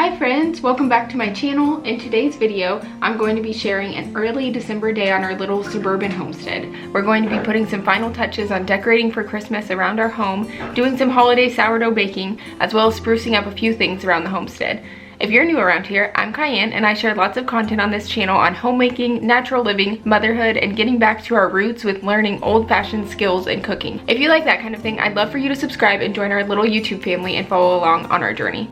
Hi friends, welcome back to my channel. In today's video, I'm going to be sharing an early December day on our little suburban homestead. We're going to be putting some final touches on decorating for Christmas around our home, doing some holiday sourdough baking, as well as sprucing up a few things around the homestead. If you're new around here, I'm KyAnn and I share lots of content on this channel on homemaking, natural living, motherhood, and getting back to our roots with learning old-fashioned skills and cooking. If you like that kind of thing, I'd love for you to subscribe and join our little YouTube family and follow along on our journey.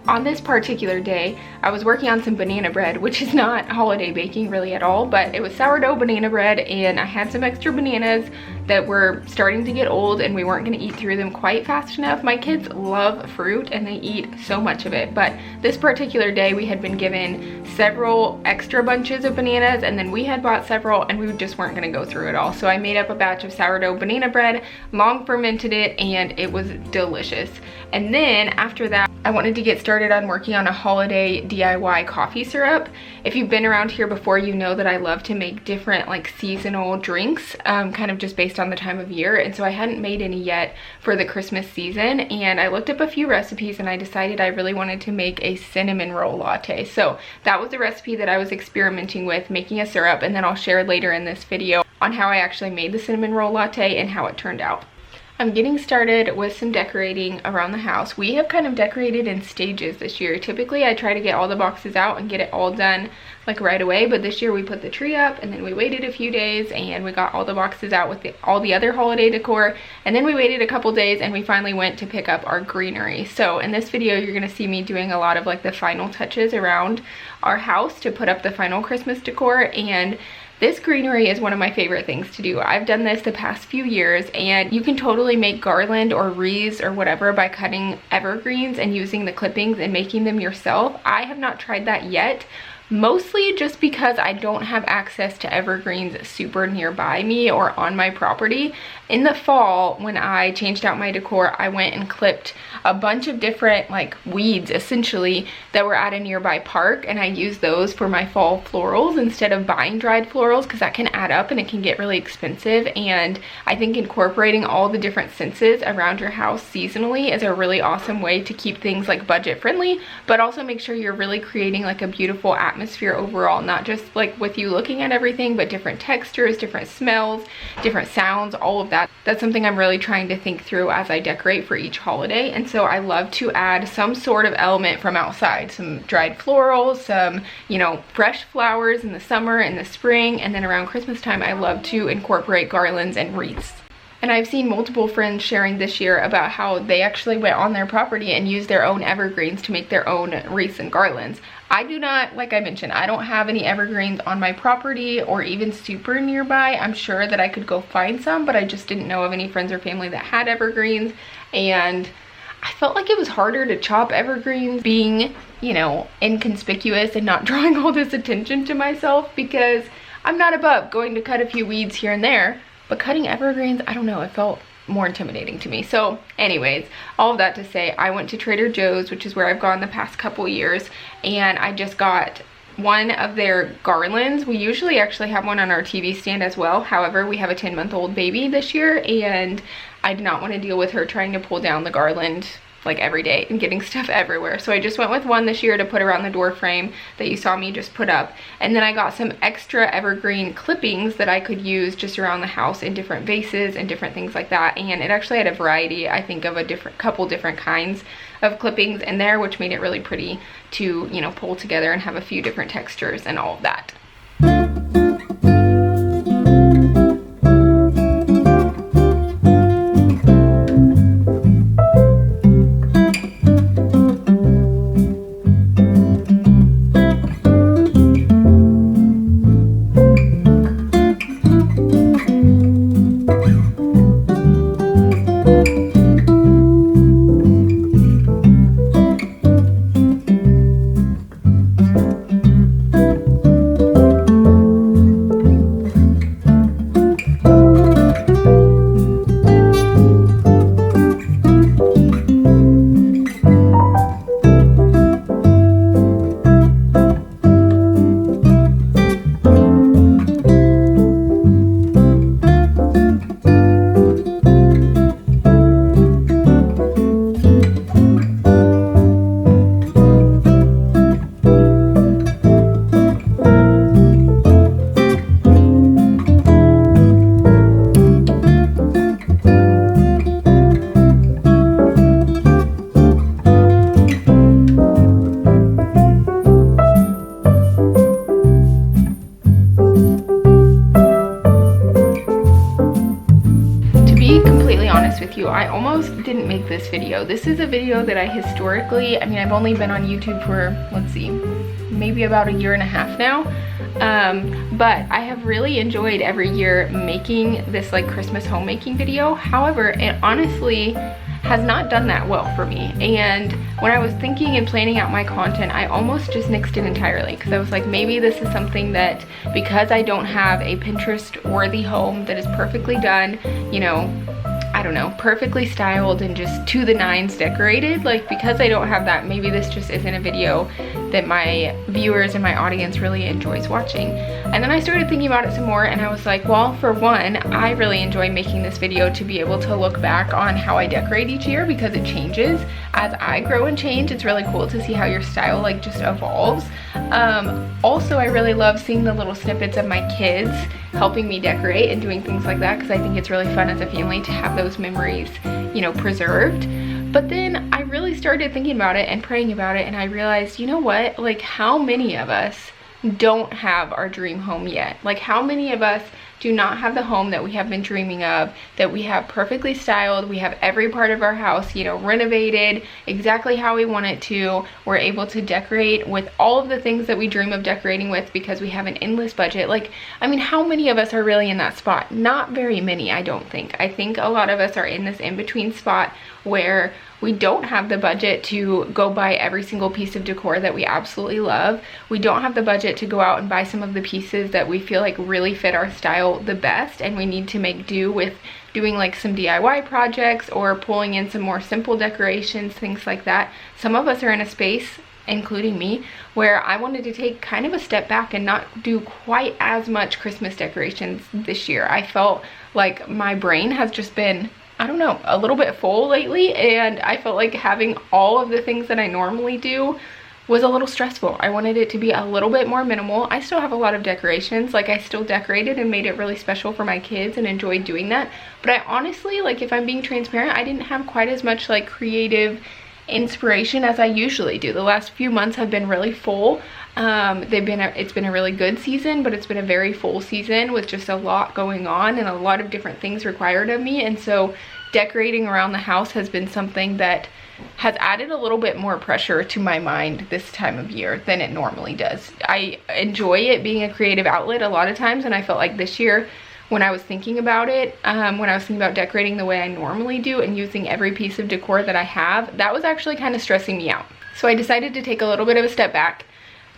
On this particular day, I was working on some banana bread, which is not holiday baking really at all, but it was sourdough banana bread, and I had some extra bananas that were starting to get old and we weren't going to eat through them quite fast enough. My kids love fruit and they eat so much of it, but this particular day we had been given several extra bunches of bananas and then we had bought several and we just weren't going to go through it all. So I made up a batch of sourdough banana bread, long fermented it, and it was delicious. And then after that, I wanted to get started on working on a holiday DIY coffee syrup. If you've been around here before, you know that I love to make different like seasonal drinks, kind of just based on the time of year. And so I hadn't made any yet for the Christmas season. And I looked up a few recipes and I decided I really wanted to make a cinnamon roll latte. So that was the recipe that I was experimenting with, making a syrup. And then I'll share later in this video on how I actually made the cinnamon roll latte and how it turned out. I'm getting started with some decorating around the house. We have kind of decorated in stages this year. Typically I try to get all the boxes out and get it all done like right away, but this year we put the tree up and then we waited a few days and we got all the boxes out with all the other holiday decor, and then we waited a couple days and we finally went to pick up our greenery. So in this video you're going to see me doing a lot of like the final touches around our house to put up the final Christmas decor, and this greenery is one of my favorite things to do. I've done this the past few years, and you can totally make garland or wreaths or whatever by cutting evergreens and using the clippings and making them yourself. I have not tried that yet, mostly just because I don't have access to evergreens super nearby me or on my property. In the fall, when I changed out my decor, I went and clipped a bunch of different like weeds essentially that were at a nearby park, and I used those for my fall florals instead of buying dried florals, because that can add up and it can get really expensive. And I think incorporating all the different senses around your house seasonally is a really awesome way to keep things like budget friendly, but also make sure you're really creating like a beautiful atmosphere overall, not just like with you looking at everything, but different textures, different smells, different sounds, all of that. That's something I'm really trying to think through as I decorate for each holiday. And so I love to add some sort of element from outside, some dried florals, some, you know, fresh flowers in the summer and the spring, and then around Christmas time I love to incorporate garlands and wreaths. And I've seen multiple friends sharing this year about how they actually went on their property and used their own evergreens to make their own wreaths and garlands. I do not, like I mentioned, I don't have any evergreens on my property or even super nearby. I'm sure that I could go find some, but I just didn't know of any friends or family that had evergreens. And I felt like it was harder to chop evergreens being, you know, inconspicuous and not drawing all this attention to myself, because I'm not above going to cut a few weeds here and there. But cutting evergreens, I don't know, it felt more intimidating to me. So anyways, all of that to say, I went to Trader Joe's, which is where I've gone the past couple years, and I just got one of their garlands. We usually actually have one on our TV stand as well. However, we have a 10-month-old baby this year, and I did not want to deal with her trying to pull down the garland like every day and getting stuff everywhere. So I just went with one this year to put around the door frame that you saw me just put up. And then I got some extra evergreen clippings that I could use just around the house in different vases and different things like that. And it actually had a variety, I think, of a couple different kinds of clippings in there, which made it really pretty to, you know, pull together and have a few different textures and all of that. honest with you, I almost didn't make this video. This is a video that I historically, I mean, I've only been on YouTube for, let's see, maybe about 1.5 years now. But I have really enjoyed every year making this like Christmas homemaking video. However, it honestly has not done that well for me. And when I was thinking and planning out my content, I almost just nixed it entirely, because I was like, maybe this is something that, because I don't have a Pinterest worthy home that is perfectly done, you know, I don't know, perfectly styled and just to the nines decorated, like because I don't have that, maybe this just isn't a video that my viewers and my audience really enjoys watching. And then I started thinking about it some more, and I was like, well, for one, I really enjoy making this video to be able to look back on how I decorate each year, because it changes as I grow and change. It's really cool to see how your style like just evolves. Also, I really love seeing the little snippets of my kids helping me decorate and doing things like that, because I think it's really fun as a family to have those memories, you know, preserved. But then I really started thinking about it and praying about it, and I realized, you know what, like how many of us don't have our dream home yet? Like how many of us do not have the home that we have been dreaming of, that we have perfectly styled, we have every part of our house, you know, renovated exactly how we want it to. We're able to decorate with all of the things that we dream of decorating with because we have an endless budget. Like, I mean, how many of us are really in that spot? Not very many, I don't think. I think a lot of us are in this in-between spot where we don't have the budget to go buy every single piece of decor that we absolutely love. We don't have the budget to go out and buy some of the pieces that we feel like really fit our style the best, and we need to make do with doing like some DIY projects or pulling in some more simple decorations, things like that. Some of us are in a space, including me, where I wanted to take kind of a step back and not do quite as much Christmas decorations this year. I felt like my brain has just been, I don't know, a little bit full lately, and I felt like having all of the things that I normally do was a little stressful. I wanted it to be a little bit more minimal. I still have a lot of decorations, like I still decorated and made it really special for my kids and enjoyed doing that. But I honestly, like if I'm being transparent, I didn't have quite as much like creative inspiration as I usually do. The last few months have been really full. It's been a really good season, but it's been a very full season with just a lot going on and a lot of different things required of me. And so decorating around the house has been something that has added a little bit more pressure to my mind this time of year than it normally does. I enjoy it being a creative outlet a lot of times, and I felt like this year when I was thinking about it, when I was thinking about decorating the way I normally do and using every piece of decor that I have, that was actually kind of stressing me out. So I decided to take a little bit of a step back,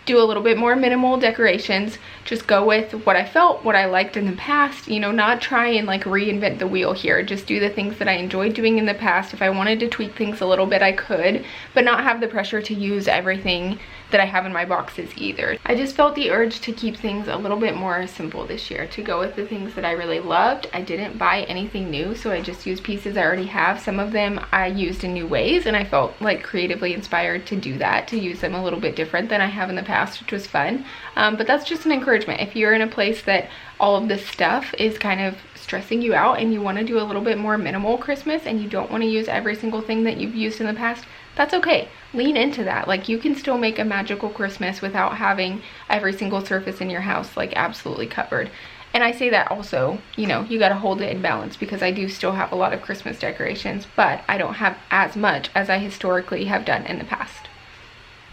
do a little bit more minimal decorations, just go with what I felt, what I liked in the past, you know, not try and like reinvent the wheel here, just do the things that I enjoyed doing in the past. If I wanted to tweak things a little bit, I could, but not have the pressure to use everything that I have in my boxes either. I just felt the urge to keep things a little bit more simple this year, to go with the things that I really loved. I didn't buy anything new, so I just used pieces I already have. Some of them I used in new ways, and I felt like creatively inspired to do that, to use them a little bit different than I have in the past, which was fun. But that's just an encouragement. If you're in a place that all of this stuff is kind of stressing you out and you want to do a little bit more minimal Christmas and you don't want to use every single thing that you've used in the past, that's okay. Lean into that. Like, you can still make a magical Christmas without having every single surface in your house like absolutely covered. And I say that also, you know, you got to hold it in balance, because I do still have a lot of Christmas decorations, but I don't have as much as I historically have done in the past.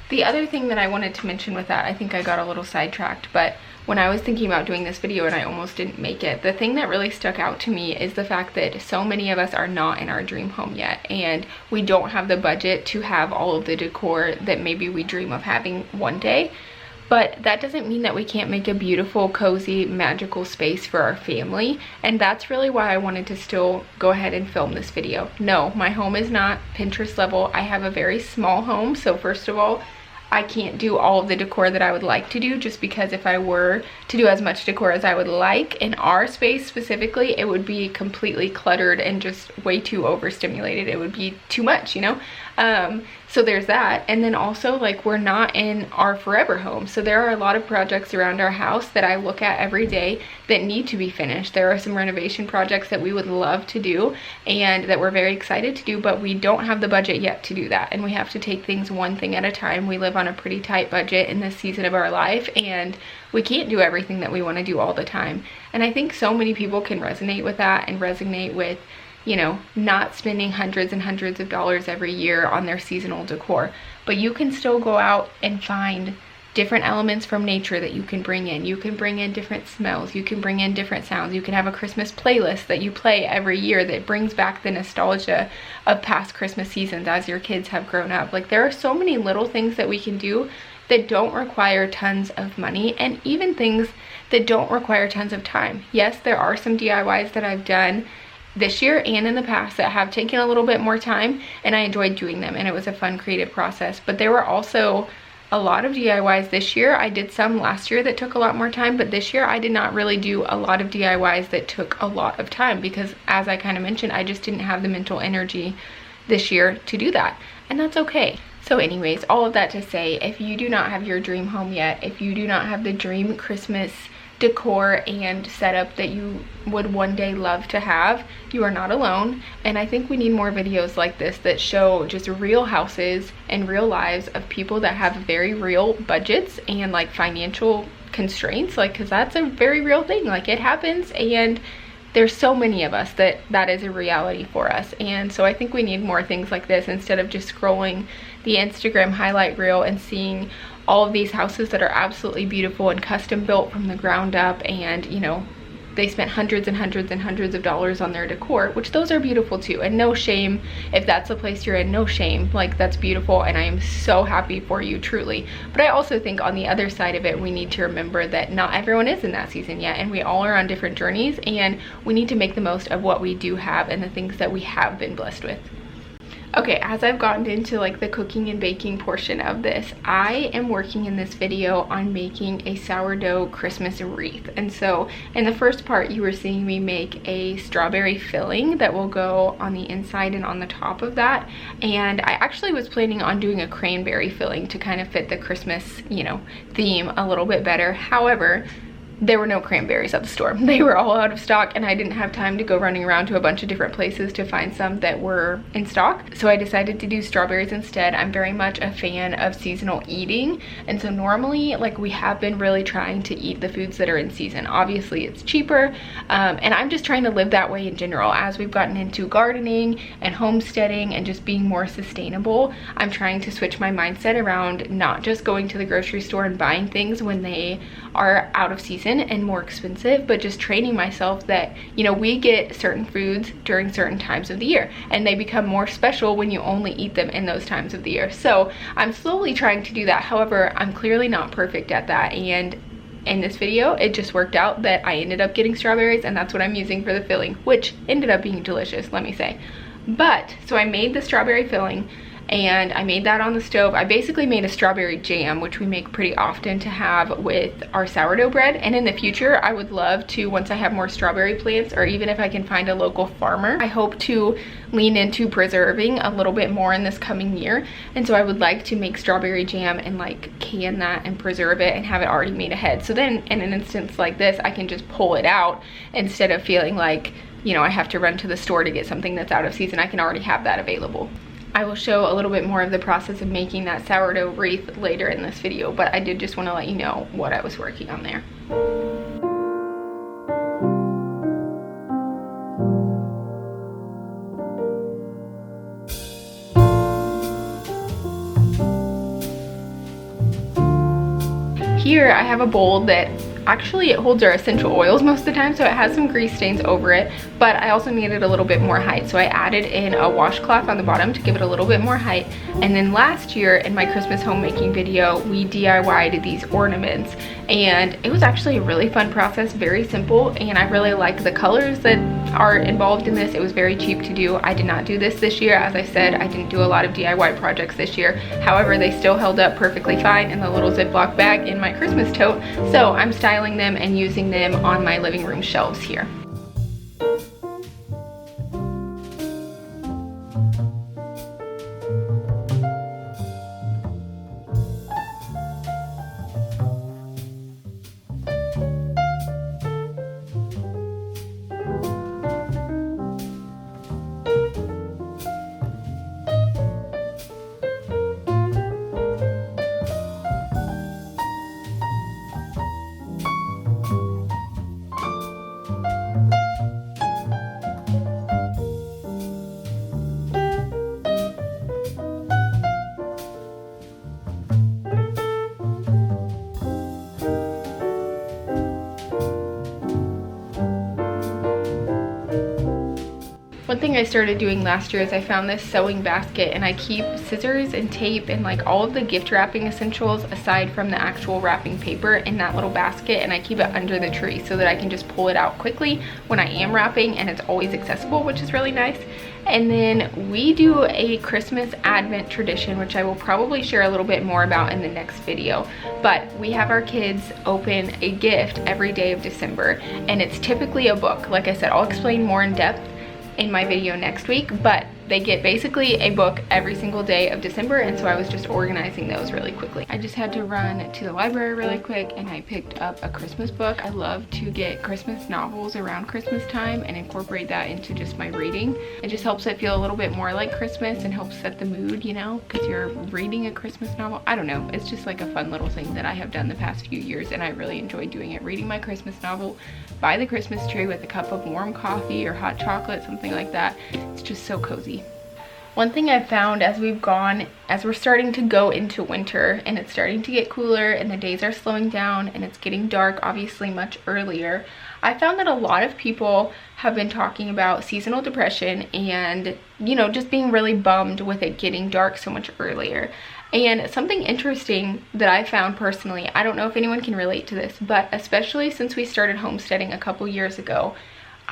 The other thing that I wanted to mention with that, I think I got a little sidetracked, but when I was thinking about doing this video and I almost didn't make it, the thing that really stuck out to me is the fact that so many of us are not in our dream home yet, and we don't have the budget to have all of the decor that maybe we dream of having one day. But that doesn't mean that we can't make a beautiful, cozy, magical space for our family. And that's really why I wanted to still go ahead and film this video. No, my home is not Pinterest level. I have a very small home. So first of all, I can't do all of the decor that I would like to do, just because if I were to do as much decor as I would like in our space specifically, it would be completely cluttered and just way too overstimulated. It would be too much, you know? So there's that. And then also, like, we're not in our forever home. So there are a lot of projects around our house that I look at every day that need to be finished. There are some renovation projects that we would love to do and that we're very excited to do, but we don't have the budget yet to do that. And we have to take things one thing at a time. We live on a pretty tight budget in this season of our life, and we can't do everything that we want to do all the time. And I think so many people can resonate with that and resonate with you know, not spending hundreds and hundreds of dollars every year on their seasonal decor. But you can still go out and find different elements from nature that you can bring in. You can bring in different smells, you can bring in different sounds, you can have a Christmas playlist that you play every year that brings back the nostalgia of past Christmas seasons as your kids have grown up. Like, there are so many little things that we can do that don't require tons of money, and even things that don't require tons of time. Yes, there are some DIYs that I've done this year and in the past that have taken a little bit more time, and I enjoyed doing them and it was a fun creative process. But there were also a lot of DIYs this year. I did some last year that took a lot more time, but this year I did not really do a lot of DIYs that took a lot of time because, as I kind of mentioned, I just didn't have the mental energy this year to do that, and that's okay. So anyways, all of that to say, if you do not have your dream home yet, if you do not have the dream Christmas decor and setup that you would one day love to have, you are not alone. And I think we need more videos like this that show just real houses and real lives of people that have very real budgets and like financial constraints, like, because that's a very real thing. Like, it happens, and there's so many of us that is a reality for us. And so I think we need more things like this instead of just scrolling the Instagram highlight reel and seeing all of these houses that are absolutely beautiful and custom built from the ground up, and you know, they spent hundreds and hundreds and hundreds of dollars on their decor, which those are beautiful too, and no shame if that's the place you're in, no shame. Like, that's beautiful, and I am so happy for you, truly. But I also think on the other side of it, we need to remember that not everyone is in that season yet, and we all are on different journeys, and we need to make the most of what we do have and the things that we have been blessed with. Okay, as I've gotten into like the cooking and baking portion of this, I am working in this video on making a sourdough Christmas wreath. And so in the first part, you were seeing me make a strawberry filling that will go on the inside and on the top of that. And I actually was planning on doing a cranberry filling to kind of fit the Christmas, you know, theme a little bit better. However, there were no cranberries at the store. They were all out of stock, and I didn't have time to go running around to a bunch of different places to find some that were in stock. So I decided to do strawberries instead. I'm very much a fan of seasonal eating, and so normally, like, we have been really trying to eat the foods that are in season. Obviously it's cheaper, and I'm just trying to live that way in general. As we've gotten into gardening and homesteading and just being more sustainable, I'm trying to switch my mindset around not just going to the grocery store and buying things when they are out of season and more expensive, but just training myself that, you know, we get certain foods during certain times of the year, and they become more special when you only eat them in those times of the year. So I'm slowly trying to do that. However, I'm clearly not perfect at that, and in this video it just worked out that I ended up getting strawberries, and that's what I'm using for the filling, which ended up being delicious, let me say. But so I made the strawberry filling, and I made that on the stove. I basically made a strawberry jam, which we make pretty often to have with our sourdough bread. And in the future, I would love to, once I have more strawberry plants, or even if I can find a local farmer, I hope to lean into preserving a little bit more in this coming year. And so I would like to make strawberry jam and like can that and preserve it and have it already made ahead. So then in an instance like this, I can just pull it out instead of feeling like, you know, I have to run to the store to get something that's out of season. I can already have that available. I will show a little bit more of the process of making that sourdough wreath later in this video, but I did just want to let you know what I was working on there. Here I have a bowl that actually it holds our essential oils most of the time, so it has some grease stains over it, but I also needed a little bit more height, so I added in a washcloth on the bottom to give it a little bit more height. And then last year in my Christmas homemaking video, we DIY'd these ornaments, and it was actually a really fun process, very simple, and I really like the colors that are involved in this. It was very cheap to do. I did not do this year. As I said, I didn't do a lot of DIY projects this year. However, they still held up perfectly fine in the little Ziploc bag in my Christmas tote, so I'm styling them and using them on my living room shelves here. One thing I started doing last year is I found this sewing basket, and I keep scissors and tape and like all of the gift wrapping essentials aside from the actual wrapping paper in that little basket, and I keep it under the tree so that I can just pull it out quickly when I am wrapping, and it's always accessible, which is really nice. And then we do a Christmas Advent tradition, which I will probably share a little bit more about in the next video. But we have our kids open a gift every day of December, and it's typically a book. Like I said, I'll explain more in depth in my video next week, but they get basically a book every single day of December, and so I was just organizing those really quickly. I just had to run to the library really quick, and I picked up a Christmas book. I love to get Christmas novels around Christmas time and incorporate that into just my reading. It just helps it feel a little bit more like Christmas and helps set the mood, you know, because you're reading a Christmas novel. I don't know, it's just like a fun little thing that I have done the past few years, and I really enjoy doing it. Reading my Christmas novel by the Christmas tree with a cup of warm coffee or hot chocolate, something like that. It's just so cozy. One thing I've found as we're starting to go into winter and it's starting to get cooler and the days are slowing down and it's getting dark obviously much earlier, I found that a lot of people have been talking about seasonal depression and, you know, just being really bummed with it getting dark so much earlier. And something interesting that I found personally, I don't know if anyone can relate to this, but especially since we started homesteading a couple years ago,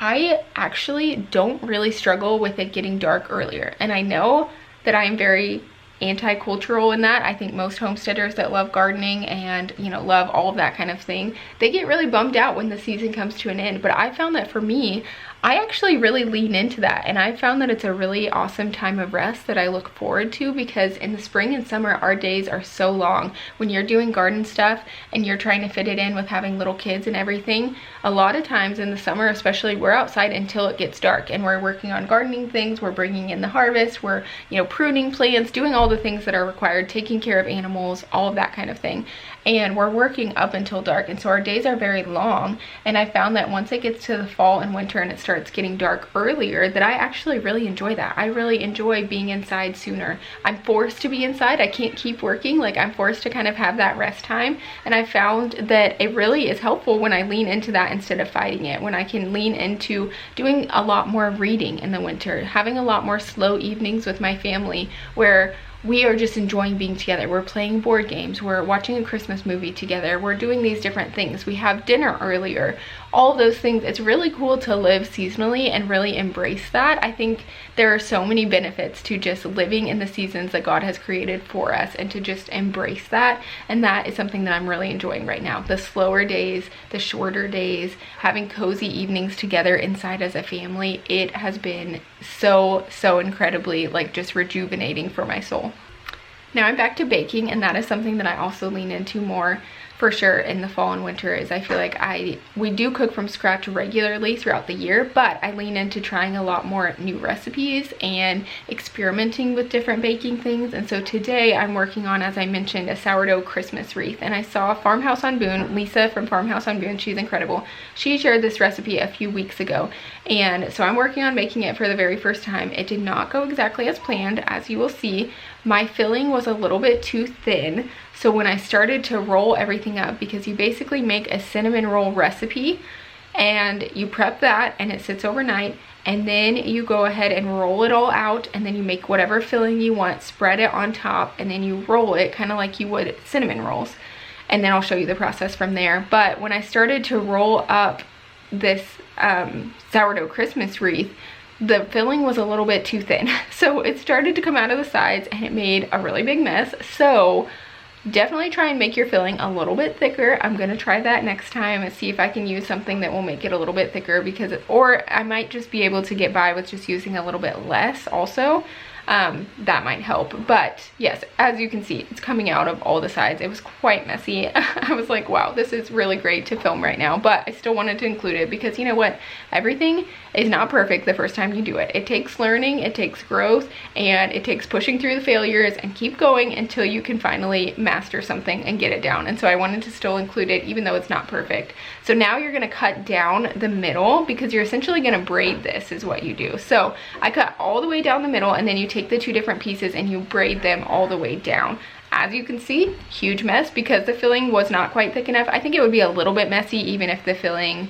I actually don't really struggle with it getting dark earlier. And I know that I am very anti-cultural in that. I think most homesteaders that love gardening and, you know, love all of that kind of thing, they get really bummed out when the season comes to an end. But I found that for me, I actually really lean into that, and I found that it's a really awesome time of rest that I look forward to, because in the spring and summer our days are so long. When you're doing garden stuff and you're trying to fit it in with having little kids and everything, a lot of times in the summer especially, we're outside until it gets dark and we're working on gardening things, we're bringing in the harvest, we're, you know, pruning plants, doing all the things that are required, taking care of animals, all of that kind of thing. And we're working up until dark, and so our days are very long. And I found that once it gets to the fall and winter and it starts getting dark earlier, that I actually really enjoy that. I really enjoy being inside sooner. I'm forced to be inside. I can't keep working. Like, I'm forced to kind of have that rest time, and I found that it really is helpful when I lean into that instead of fighting it, when I can lean into doing a lot more reading in the winter, having a lot more slow evenings with my family where we are just enjoying being together. We're playing board games, we're watching a Christmas movie together, we're doing these different things, we have dinner earlier, all those things. It's really cool to live seasonally and really embrace that. I think there are so many benefits to just living in the seasons that God has created for us, and to just embrace that. And that is something that I'm really enjoying right now. The slower days, the shorter days, having cozy evenings together inside as a family, it has been so incredibly, like, just rejuvenating for my soul. Now I'm back to baking, and that is something that I also lean into more for sure in the fall and winter. Is I feel like we do cook from scratch regularly throughout the year, but I lean into trying a lot more new recipes and experimenting with different baking things. And so today I'm working on, as I mentioned, a sourdough Christmas wreath. And I saw Farmhouse on Boone, Lisa from Farmhouse on Boone, she's incredible, she shared this recipe a few weeks ago, and so I'm working on making it for the very first time. It did not go exactly as planned, as you will see. My filling was a little bit too thin, so when I started to roll everything up, because you basically make a cinnamon roll recipe and you prep that and it sits overnight, and then you go ahead and roll it all out, and then you make whatever filling you want, spread it on top, and then you roll it kind of like you would cinnamon rolls. And then I'll show you the process from there. But when I started to roll up this sourdough Christmas wreath, the filling was a little bit too thin, so it started to come out of the sides and it made a really big mess. So definitely try and make your filling a little bit thicker. I'm gonna try that next time and see if I can use something that will make it a little bit thicker, because or I might just be able to get by with just using a little bit less also. That might help. But yes, as you can see, it's coming out of all the sides. It was quite messy. I was like, wow, this is really great to film right now, but I still wanted to include it because, you know what, everything is not perfect the first time you do it. It takes learning, it takes growth, and it takes pushing through the failures and keep going until you can finally master something and get it down. And so I wanted to still include it even though it's not perfect. So now you're gonna cut down the middle, because you're essentially gonna braid this is what you do. So I cut all the way down the middle, and then you take the two different pieces and you braid them all the way down. As you can see, huge mess because the filling was not quite thick enough. I think it would be a little bit messy even if the filling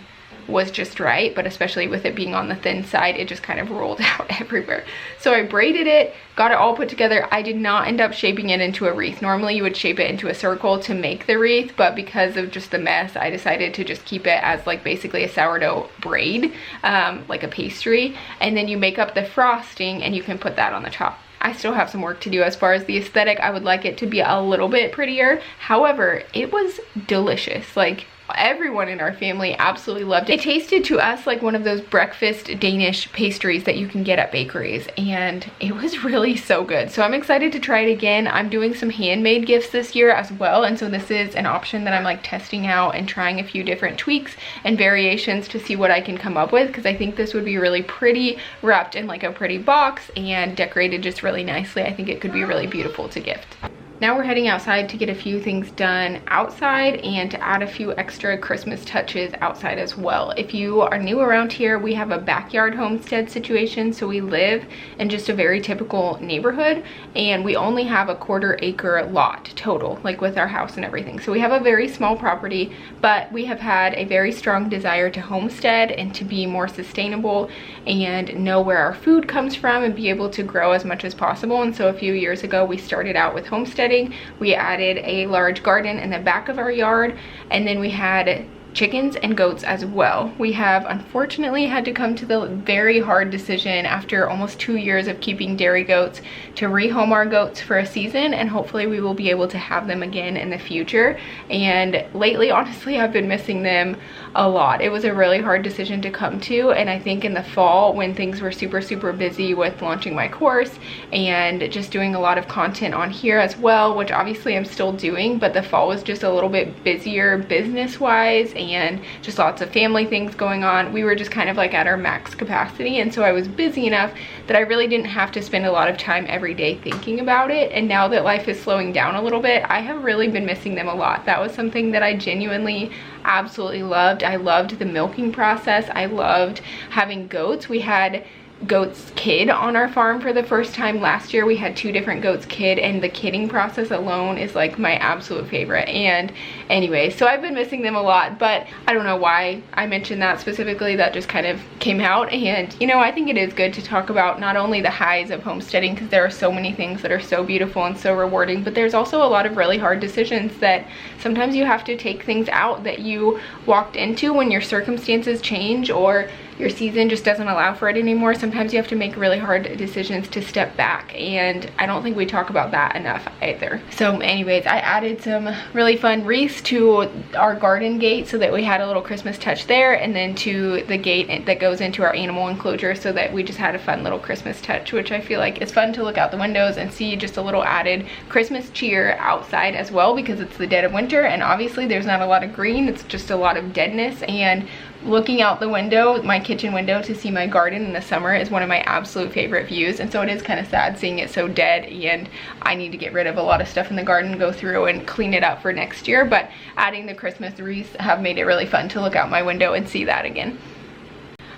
was just right, but especially with it being on the thin side, it just kind of rolled out everywhere. So I braided it, got it all put together. I did not end up shaping it into a wreath. Normally you would shape it into a circle to make the wreath, but because of just the mess, I decided to just keep it as like basically a sourdough braid, like a pastry, and then you make up the frosting and you can put that on the top. I still have some work to do as far as the aesthetic. I would like it to be a little bit prettier. However, it was delicious. Like, everyone in our family absolutely loved it. It tasted to us like one of those breakfast Danish pastries that you can get at bakeries, and it was really so good. So I'm excited to try it again. I'm doing some handmade gifts this year as well, and so this is an option that I'm like testing out and trying a few different tweaks and variations to see what I can come up with, because I think this would be really pretty wrapped in like a pretty box and decorated just really nicely. I think it could be really beautiful to gift. Now we're heading outside to get a few things done outside and to add a few extra Christmas touches outside as well. If you are new around here, we have a backyard homestead situation. So we live in just a very typical neighborhood, and we only have a 1/4 acre lot total, like with our house and everything. So we have a very small property, but we have had a very strong desire to homestead and to be more sustainable and know where our food comes from and be able to grow as much as possible. And so a few years ago, we started out with homesteading. We added a large garden in the back of our yard, and then we had chickens and goats as well. We have unfortunately had to come to the very hard decision after almost 2 years of keeping dairy goats to rehome our goats for a season, and hopefully we will be able to have them again in the future. And lately, honestly, I've been missing them a lot. It was a really hard decision to come to, and I think in the fall when things were super busy with launching my course and just doing a lot of content on here as well, which obviously I'm still doing, but the fall was just a little bit busier business wise and just lots of family things going on. We were just kind of like at our max capacity, and so I was busy enough that I really didn't have to spend a lot of time every day thinking about it. And now that life is slowing down a little bit, I have really been missing them a lot. That was something that I genuinely absolutely loved. I loved the milking process. I loved having goats. We had goats kid on our farm for the first time last year. We had 2 different goats kid, and the kidding process alone is like my absolute favorite. And anyway, so I've been missing them a lot, but I don't know why I mentioned that specifically. That just kind of came out. And you know, I think it is good to talk about not only the highs of homesteading, because there are so many things that are so beautiful and so rewarding, but there's also a lot of really hard decisions that sometimes you have to take things out that you walked into when your circumstances change or your season just doesn't allow for it anymore. Sometimes you have to make really hard decisions to step back, and I don't think we talk about that enough either. So anyways, I added some really fun wreaths to our garden gate so that we had a little Christmas touch there, and then to the gate that goes into our animal enclosure, so that we just had a fun little Christmas touch, which I feel like is fun to look out the windows and see just a little added Christmas cheer outside as well, because it's the dead of winter and obviously there's not a lot of green. It's just a lot of deadness. And looking out the window, my kitchen window, to see my garden in the summer is one of my absolute favorite views. And so it is kind of sad seeing it so dead, and I need to get rid of a lot of stuff in the garden, go through and clean it up for next year. But adding the Christmas wreaths have made it really fun to look out my window and see that again.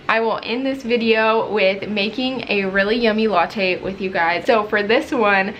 I will end this video with making a really yummy latte with you guys. So for this one,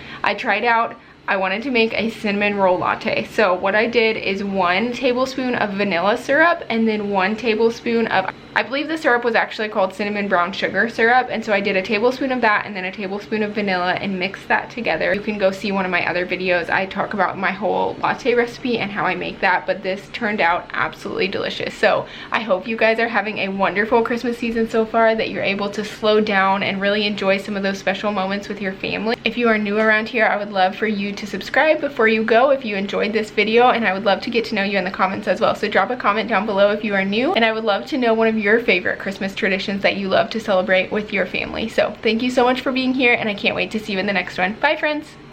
I wanted to make a cinnamon roll latte. So what I did is 1 tablespoon of vanilla syrup and then 1 tablespoon of, I believe the syrup was actually called cinnamon brown sugar syrup. And so I did a tablespoon of that and then a tablespoon of vanilla and mixed that together. You can go see one of my other videos. I talk about my whole latte recipe and how I make that, but this turned out absolutely delicious. So I hope you guys are having a wonderful Christmas season so far, that you're able to slow down and really enjoy some of those special moments with your family. If you are new around here, I would love for you to subscribe before you go if you enjoyed this video, and I would love to get to know you in the comments as well. So drop a comment down below if you are new, and I would love to know one of your favorite Christmas traditions that you love to celebrate with your family. So thank you so much for being here, and I can't wait to see you in the next one. Bye friends!